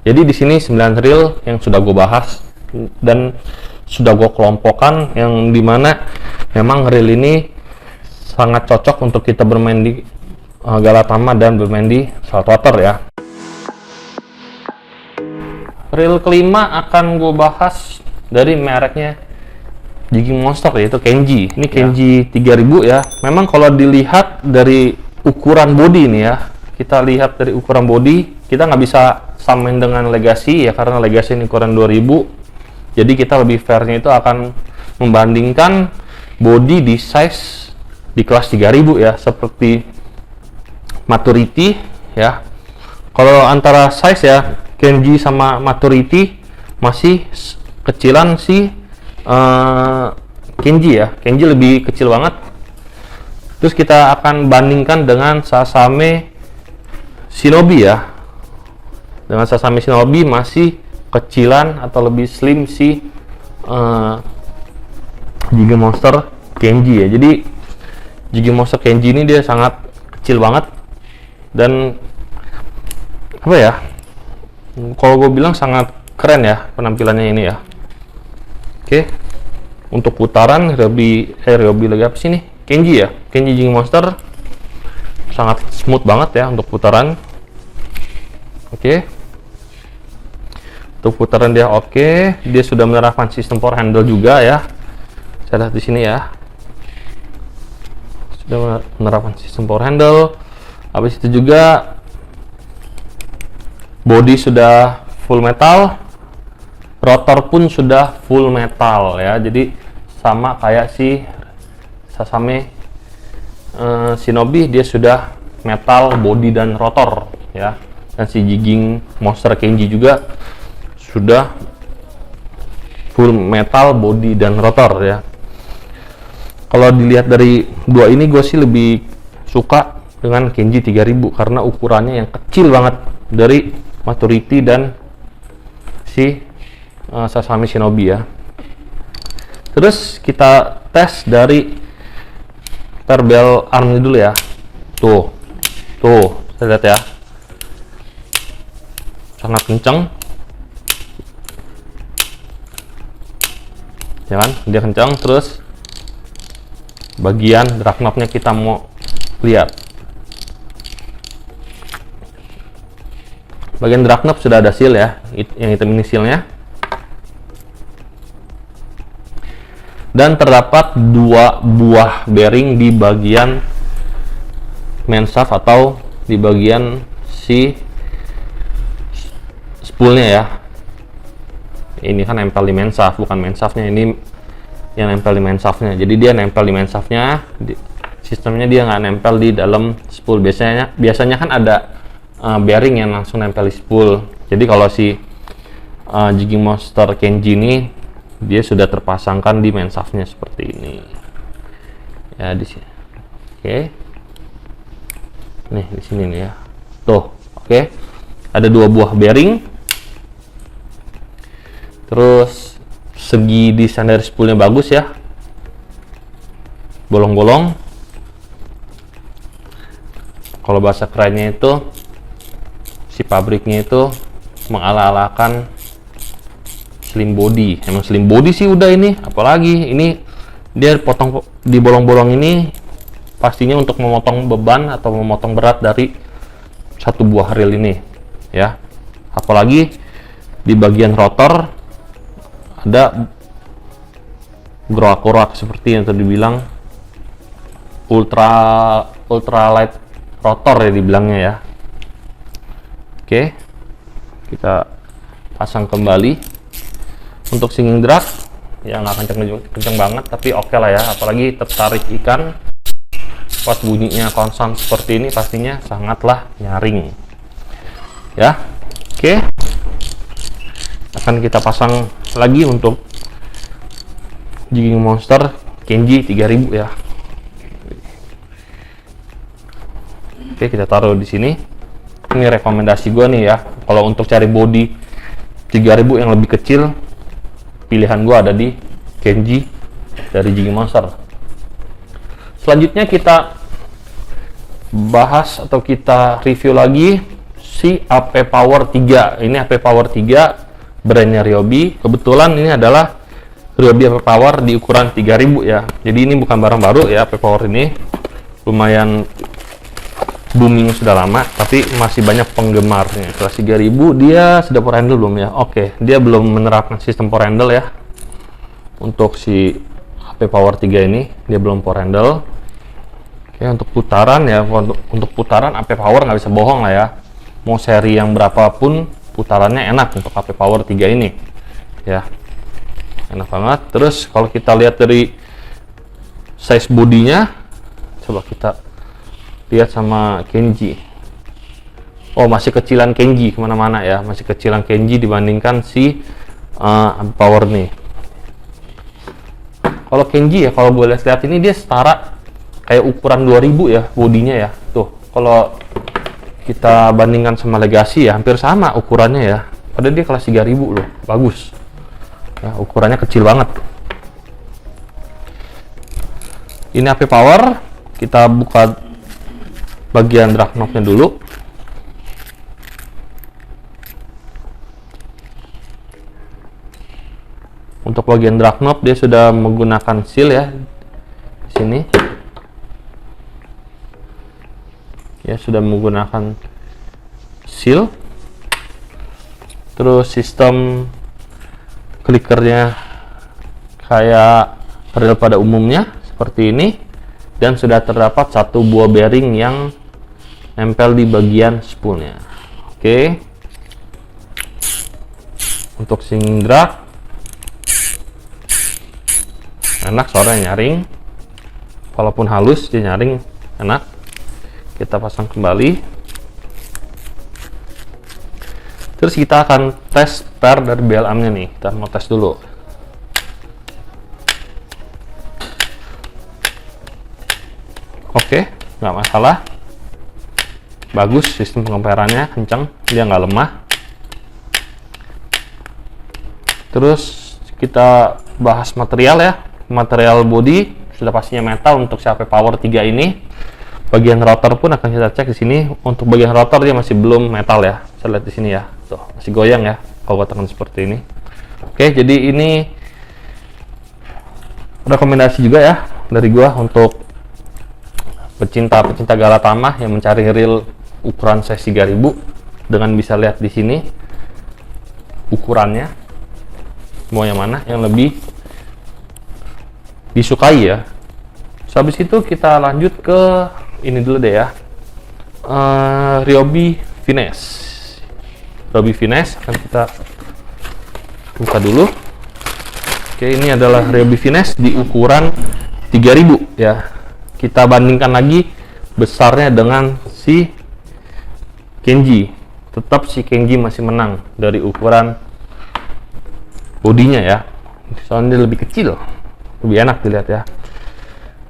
Jadi di sini 9 reel yang sudah gue bahas dan sudah gue kelompokkan, yang dimana memang reel ini sangat cocok untuk kita bermain di Galatama dan bermain di saltwater ya. Reel kelima akan gue bahas dari mereknya Jigging Monster, yaitu Kenji. Ini Kenji 3000 ya. Memang kalau dilihat dari ukuran body nih ya, kita lihat dari ukuran body, kita nggak bisa samain dengan Legacy ya, karena Legacy ini ukuran 2000. Jadi kita lebih fairnya itu akan membandingkan body di size di kelas 3000 ya, seperti Maturity ya. Kalau antara size ya, Kenji sama Maturity masih kecilan si Kenji ya. Kenji lebih kecil banget. Terus kita akan bandingkan dengan Sasame Shinobi ya. Dengan Sasame Shinobi masih kecilan atau lebih slim si Jigging Monster Kenji ya. Jadi Jigging Monster Kenji ini dia sangat kecil banget, dan apa ya, kalau gue bilang sangat keren ya penampilannya ini ya. Oke, untuk putaran Ryobi lagi apa sih nih? Kenji ya, Kenji Jigging Monster sangat smooth banget ya untuk putaran. Oke, untuk putaran dia oke. Dia sudah menerapkan sistem power handle juga ya. Saya lihat di sini ya, sudah menerapkan sistem power handle. Habis itu juga body sudah full metal, rotor pun sudah full metal ya. Jadi sama kayak si Sasame Shinobi, dia sudah metal body dan rotor ya. Dan si Jigging Monster Kenji juga sudah full metal body dan rotor ya. Kalau dilihat dari dua ini, gue sih lebih suka dengan Kenji 3000 karena ukurannya yang kecil banget dari Maturity dan si Sasame Shinobi ya. Terus kita tes dari perbel armnya dulu ya. Tuh, kita lihat ya, sangat kencang ya kan, dia kencang. Terus bagian drag knob-nya kita mau lihat. Bagian drag knob sudah ada seal ya, yang hitam ini sealnya. Dan terdapat 2 buah bearing di bagian main shaft atau di bagian si spoolnya ya. Ini kan nempel di main shaft, bukan main shaftnya, ini yang nempel di main shaftnya. Jadi dia nempel di main shaftnya, sistemnya dia nggak nempel di dalam spool. Biasanya kan ada bearing yang langsung nempel di spool. Jadi kalau si Jigging Monster Kenji ini, dia sudah terpasangkan di main shaftnya seperti ini ya, di sini. Oke, nih di sini nih ya, tuh. Oke, ada 2 buah bearing. Terus segi desain dari spoolnya bagus ya, bolong-bolong. Kalau bahasa kerennya itu, si pabriknya itu mengala-alakan slim body. Emang slim body sih udah ini, apalagi ini dia potong di bolong-bolong ini pastinya untuk memotong beban atau memotong berat dari 1 buah reel ini ya. Apalagi di bagian rotor ada groak-groak seperti yang tadi dibilang ultra light rotor ya dibilangnya ya. Oke, kita pasang kembali. Untuk singing drag ya nggak kenceng banget, tapi oke lah ya. Apalagi tertarik ikan, pas bunyinya konstan seperti ini pastinya sangatlah nyaring ya. Oke, akan kita pasang lagi untuk Jigging Monster Kenji 3000 ya. Oke, kita taruh di sini. Ini rekomendasi gue nih ya, kalau untuk cari body 3000 yang lebih kecil, pilihan gue ada di Kenji dari Jigging Monster. Selanjutnya kita bahas atau kita review lagi si AP Power 3. Ini AP Power 3 brandnya Ryobi. Kebetulan ini adalah Ryobi AP Power di ukuran 3000 ya. Jadi ini bukan barang baru ya, AP Power ini lumayan booming sudah lama, tapi masih banyak penggemarnya. Kelas 3000 dia sudah power handle belum ya? Oke, dia belum menerapkan sistem power handle ya. Untuk si AP Power 3 ini dia belum power handle. Oke, untuk putaran ya, untuk putaran AP Power nggak bisa bohong lah ya. Mau seri yang berapapun putarannya enak untuk AP Power 3 ini ya, enak banget. Terus kalau kita lihat dari size bodinya, coba kita lihat sama Kenji. Oh, masih kecilan Kenji kemana-mana ya, masih kecilan Kenji dibandingkan si AP Power nih. Kalau Kenji ya, kalau gue lihat ini dia setara kayak ukuran 2000 ya bodinya ya. Tuh, kalau kita bandingkan sama Legacy ya hampir sama ukurannya ya. Padahal dia kelas 3000 loh, bagus. Ya, ukurannya kecil banget. Ini AP Power, kita buka bagian drag knob-nya dulu. Untuk bagian drag knob dia sudah menggunakan seal ya di sini. Ya, sudah menggunakan seal. Terus sistem klikernya kayak reel pada umumnya seperti ini, dan sudah terdapat satu buah bearing yang nempel di bagian spoolnya. Oke. Untuk swing drag enak, suaranya nyaring, walaupun halus dia nyaring enak. Kita pasang kembali. Terus kita akan tes per dari BLM nya nih, kita mau tes dulu. Oke, nggak masalah, bagus, sistem pengemperannya kencang, dia nggak lemah. Terus kita bahas material ya. Material body sudah pastinya metal untuk si AP Power 3 ini. Bagian rotor pun akan kita cek di sini. Untuk bagian rotor dia masih belum metal ya, saya lihat di sini ya, tuh masih goyang ya kalau tekan seperti ini. Oke, jadi ini rekomendasi juga ya dari gua untuk pecinta Galatama yang mencari reel ukuran size 3000, dengan bisa lihat di sini ukurannya mau yang mana yang lebih disukai ya. So, habis itu kita lanjut ke ini dulu deh ya, Ryobi Finesse. Ryobi Finesse akan kita buka dulu. Oke, ini adalah Ryobi Finesse di ukuran 3000 ya. Kita bandingkan lagi besarnya dengan si Kenji. Tetap si Kenji masih menang dari ukuran bodinya ya. Soalnya dia lebih kecil, lebih enak dilihat ya.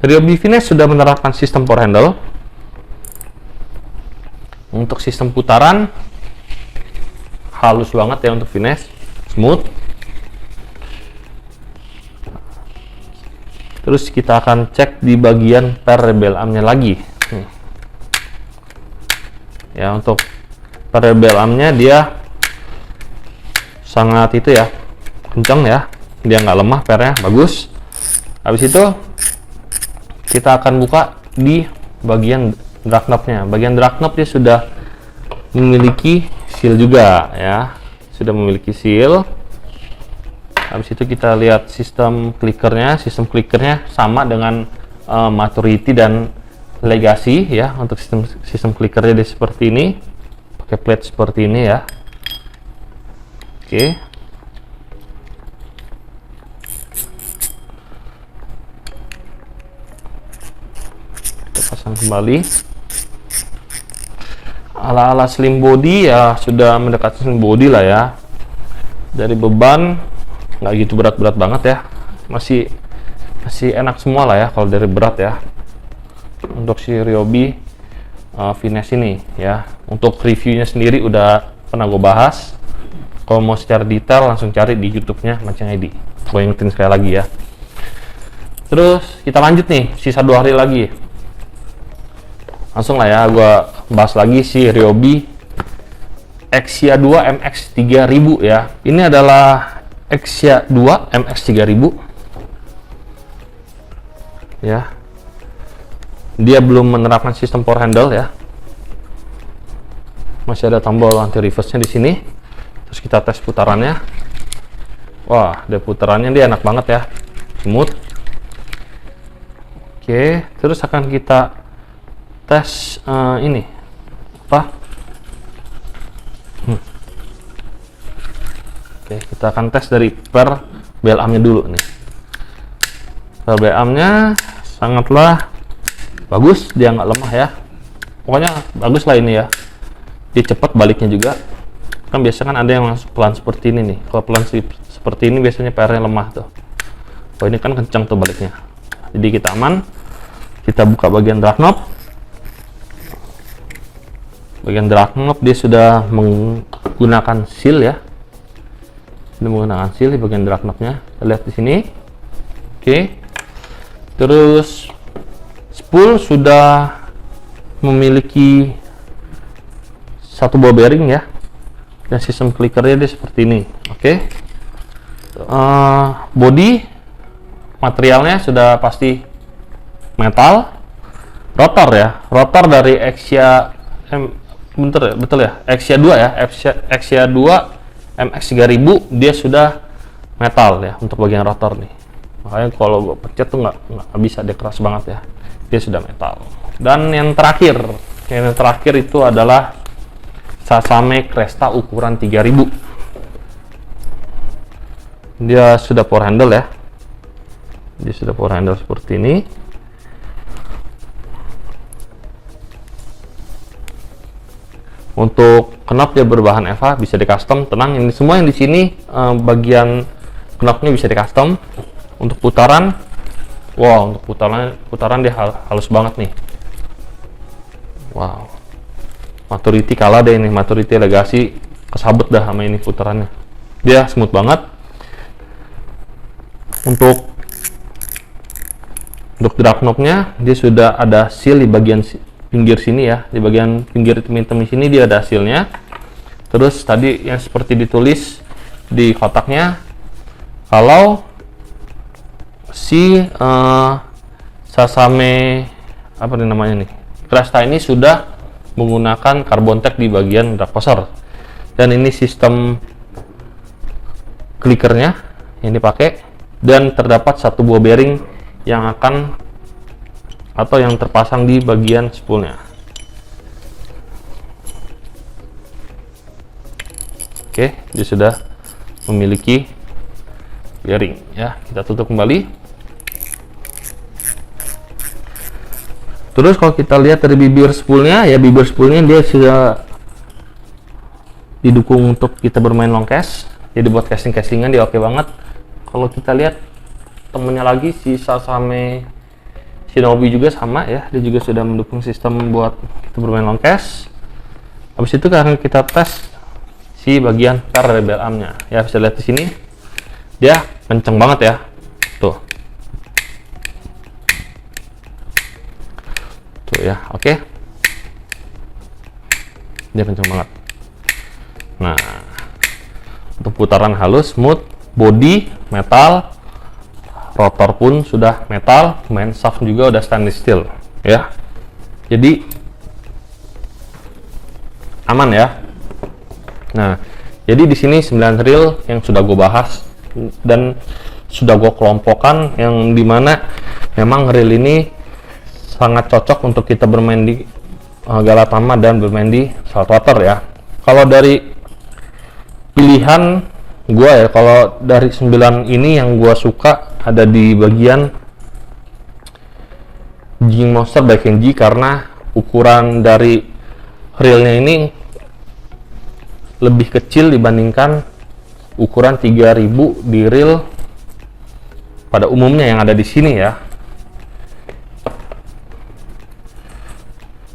Ryobi Finesse sudah menerapkan sistem power handle. Untuk sistem putaran halus banget ya untuk Finesse, smooth. Terus kita akan cek di bagian per rebel arm-nya lagi. Ya, untuk per rebel arm-nya dia sangat itu ya, kencang ya, dia nggak lemah, pernya bagus. Habis itu kita akan buka di bagian drag knob-nya. Bagian drag knob dia sudah memiliki seal juga ya, sudah memiliki seal. Habis itu kita lihat sistem klikernya. Sistem klikernya sama dengan Maturity dan Legacy ya. Untuk sistem klikernya dia seperti ini, pakai plate seperti ini ya. Oke. Kita pasang kembali. Ala-ala slim body ya, sudah mendekati slim body lah ya. Dari beban nggak gitu berat-berat banget ya, masih enak semua lah ya kalau dari berat ya. Untuk si Ryobi Finesse ini ya, untuk reviewnya sendiri udah pernah gue bahas. Kalau mau secara detail langsung cari di YouTube-nya Mancing ID. Gue ingetin sekali lagi ya. Terus kita lanjut nih, sisa 2 hari lagi. Langsung lah ya, gue bahas lagi si Ryobi Exia 2 MX 3000 ya. Ini adalah Exia 2 MX 3000 ya. Dia belum menerapkan sistem power handle ya. Masih ada tombol anti reverse-nya di sini. Terus kita tes putarannya. Wah, dia putarannya dia enak banget ya. Smooth. Oke, terus akan kita tes ini apa? Oke, kita akan tes dari per BLAM-nya dulu nih. Per BLAM-nya sangatlah bagus, dia nggak lemah ya. Pokoknya bagus lah ini ya. Dia cepat baliknya juga. Kan biasanya kan ada yang langsung pelan seperti ini nih. Kalau pelan seperti ini biasanya PR-nya lemah tuh. Oh, ini kan kencang tuh baliknya. Jadi kita aman. Kita buka bagian drag knob. Bagian drag knob dia sudah menggunakan seal ya. Sudah menggunakan seal di bagian drag knob-nya. Kita lihat di sini. Oke. Terus spool sudah memiliki satu buah bearing ya. Dan sistem clickernya dia seperti ini. Oke. Body materialnya sudah pasti metal. Rotor ya, rotor dari Exia betul ya, Exia 2 ya, Exia 2 MX 3000 dia sudah metal ya untuk bagian rotor nih. Makanya kalau gue pencet tuh nggak bisa, dia keras banget ya, dia sudah metal. Dan yang terakhir itu adalah Sasame Cresta ukuran 3000. Dia sudah power handle ya. Dia sudah power handle seperti ini. Untuk knob dia berbahan EVA, bisa di custom. Tenang, ini semua yang di sini bagian knobnya bisa di custom. Untuk putaran, wow, untuk putaran dia halus banget nih. Wow, Maturity kalah deh ini. Maturity Legacy kesabut dah sama ini putarannya. Dia smooth banget. Untuk drag knob-nya dia sudah ada seal di bagian pinggir sini ya, di bagian pinggir hitam di sini dia ada hasilnya. Terus tadi yang seperti ditulis di kotaknya, kalau si Sasame apa nih namanya nih, Cresta ini sudah menggunakan carbon tech di bagian drag poser, dan ini sistem clickernya yang dipakai, dan terdapat satu buah bearing yang akan atau yang terpasang di bagian spoolnya. Oke, dia sudah memiliki bearing ya. Kita tutup kembali. Terus kalau kita lihat dari bibir spoolnya ya, bibir spoolnya dia sudah didukung untuk kita bermain long cast. Jadi buat casing-casingan dia oke banget. Kalau kita lihat temennya lagi si Sasame Shinobi juga sama ya, dia juga sudah mendukung sistem buat kita bermain long cast. Habis itu karena kita tes si bagian per dari BLAM-nya ya, bisa lihat di sini dia kenceng banget ya, tuh ya. Oke, dia kenceng banget. Nah, untuk putaran halus, smooth, body metal, rotor pun sudah metal, main shaft juga udah stainless steel ya. Jadi aman ya. Nah, jadi di sini 9 reel yang sudah gue bahas dan sudah gue kelompokkan, yang dimana memang reel ini sangat cocok untuk kita bermain di Galatama dan bermain di saltwater ya. Kalau dari pilihan gue ya, kalau dari 9 ini yang gue suka ada di bagian Jing Monster by Kenji, karena ukuran dari reelnya ini lebih kecil dibandingkan ukuran 3000 di reel pada umumnya yang ada di sini ya.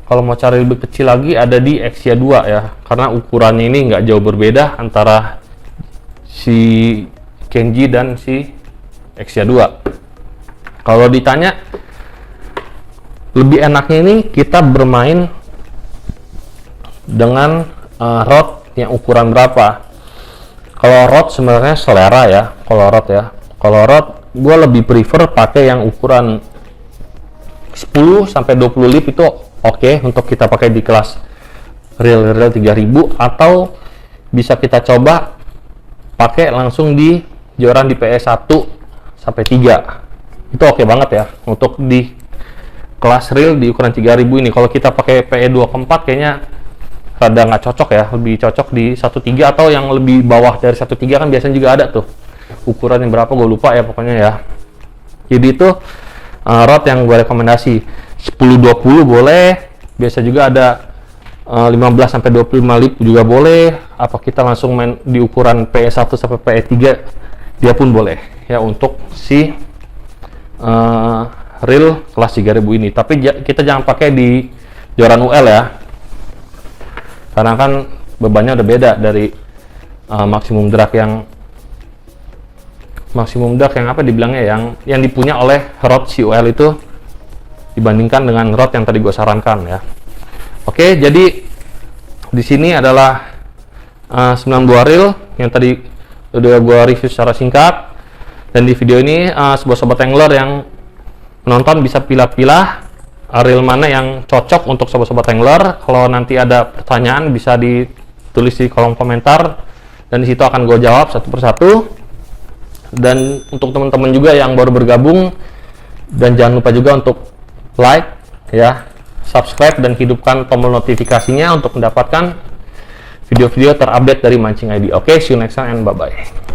Kalau mau cari lebih kecil lagi ada di Exia 2 ya, karena ukurannya ini nggak jauh berbeda antara si Kenji dan si Exia 2. Kalau ditanya lebih enaknya ini kita bermain dengan rod yang ukuran berapa. Kalau rod sebenarnya selera ya, kalau rod gue lebih prefer pakai yang ukuran 10 sampai 20 lip itu oke untuk kita pakai di kelas reel 3000, atau bisa kita coba pakai langsung di joran di PE 1 sampai 3. Itu oke banget ya untuk di kelas reel di ukuran 3000 ini. Kalau kita pakai PE 2 ke 4 kayaknya rada nggak cocok ya, lebih cocok di 13 atau yang lebih bawah dari 13 kan biasanya juga ada tuh ukuran yang berapa gue lupa ya pokoknya ya. Jadi itu rod yang gue rekomendasi 10-20 boleh, biasa juga ada 15 sampai 25 lip juga boleh, apa kita langsung main di ukuran PE1 sampai PE3 dia pun boleh ya untuk si reel kelas 3000 ini. Tapi kita jangan pakai di joran UL ya, karena kan bebannya udah beda dari maksimum drag yang apa dibilangnya yang dipunya oleh rod CUL itu dibandingkan dengan rod yang tadi gue sarankan ya. Oke, jadi di sini adalah 92 reel yang tadi udah gue review secara singkat, dan di video ini sebuah sobat angler yang menonton bisa pilah-pilah reel mana yang cocok untuk sobat-sobat angler. Kalau nanti ada pertanyaan bisa ditulis di kolom komentar dan disitu akan gue jawab satu persatu. Dan untuk teman-teman juga yang baru bergabung, dan jangan lupa juga untuk like ya, subscribe dan hidupkan tombol notifikasinya untuk mendapatkan video-video terupdate dari Mancing ID. Oke, see you next time and bye bye.